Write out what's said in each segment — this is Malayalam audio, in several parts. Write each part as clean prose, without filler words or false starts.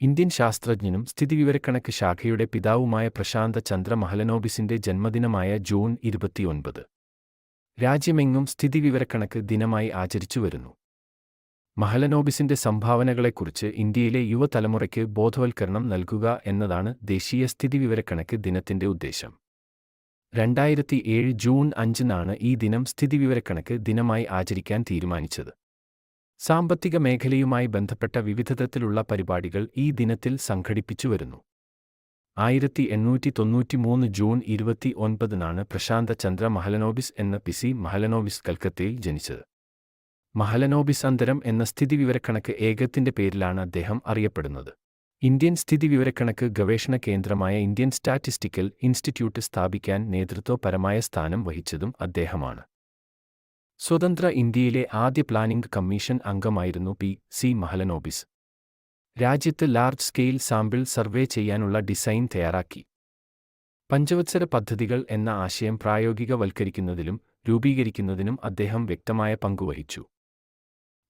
ഇന്ത്യൻ ശാസ്ത്രജ്ഞനും സ്ഥിതിവിവരക്കണക്ക് ശാഖയുടെ പിതാവുമായ പ്രശാന്ത ചന്ദ്ര മഹലനോബിസിന്റെ ജന്മദിനമായ ജൂൺ 29. രാജ്യമെങ്ങും സ്ഥിതിവിവരക്കണക്ക് ദിനമായി ആചരിച്ചുവരുന്നു. മഹലനോബിസിന്റെ സംഭാവനകളെക്കുറിച്ച് ഇന്ത്യയിലെ യുവതലമുറയ്ക്ക് ബോധവൽക്കരണം നൽകുക എന്നതാണ് ദേശീയ സ്ഥിതിവിവരക്കണക്ക് ദിനത്തിന്റെ ഉദ്ദേശം. 2007 ജൂൺ 5-നാണ് ഈ ദിനം സ്ഥിതിവിവരക്കണക്ക് ദിനമായി ആചരിക്കാൻ തീരുമാനിച്ചത്. സാമ്പത്തിക മേഖലയുമായി ബന്ധപ്പെട്ട വിവിധതരത്തിലുള്ള പരിപാടികൾ ഈ ദിനത്തിൽ സംഘടിപ്പിച്ചുവരുന്നു. 1893 ജൂൺ 29-നാണ് പ്രശാന്ത ചന്ദ്ര മഹലനോബിസ് എന്ന പി.സി. മഹലനോബിസ് കൽക്കത്തയിൽ ജനിച്ചത്. മഹലനോബിസ് അന്തരം എന്ന സ്ഥിതിവിവരക്കണക്ക് ഏകകത്തിന്റെ പേരിലാണ് അദ്ദേഹം അറിയപ്പെടുന്നത്. ഇന്ത്യൻ സ്ഥിതിവിവരക്കണക്ക് ഗവേഷണ കേന്ദ്രമായ ഇന്ത്യൻ സ്റ്റാറ്റിസ്റ്റിക്കൽ ഇൻസ്റ്റിറ്റ്യൂട്ട് സ്ഥാപിക്കാൻ നേതൃത്വപരമായ സ്ഥാനം വഹിച്ചതും അദ്ദേഹമാണ്. സ്വതന്ത്ര ഇന്ത്യയിലെ ആദ്യ പ്ലാനിംഗ് കമ്മീഷൻ അംഗമായിരുന്നു പി.സി. മഹലനോബിസ്. രാജ്യത്ത് ലാർജ് സ്കെയിൽ സാമ്പിൾ സർവേ ചെയ്യാനുള്ള ഡിസൈൻ തയ്യാറാക്കി. പഞ്ചവത്സര പദ്ധതികൾ എന്ന ആശയം പ്രായോഗികവൽക്കരിക്കുന്നതിലും രൂപീകരിക്കുന്നതിനും അദ്ദേഹം വ്യക്തമായ പങ്കുവഹിച്ചു.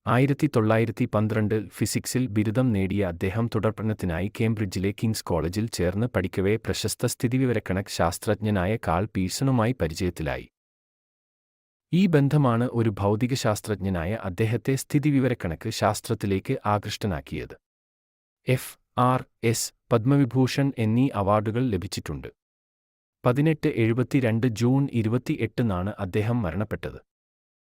1912 ഫിസിക്സിൽ ബിരുദം നേടിയ അദ്ദേഹം തുടർപഠനത്തിനായി കേംബ്രിഡ്ജിലെ കിങ്സ് കോളേജിൽ ചേർന്ന് പഠിക്കവേ പ്രശസ്ത സ്ഥിതിവിവരക്കണക്ക് ശാസ്ത്രജ്ഞനായ കാൾ പീഴ്സണുമായി പരിചയത്തിലായി. ഈ ബന്ധമാണ് ഒരു ഭൗതികശാസ്ത്രജ്ഞനായ അദ്ദേഹത്തെ സ്ഥിതിവിവരക്കണക്ക് ശാസ്ത്രത്തിലേക്ക് ആകൃഷ്ടനാക്കിയത്. F.R.S. പദ്മവിഭൂഷൺ എന്നീ അവാർഡുകൾ ലഭിച്ചിട്ടുണ്ട്. 1872 ജൂൺ 28-നാണ് അദ്ദേഹം മരണപ്പെട്ടത്.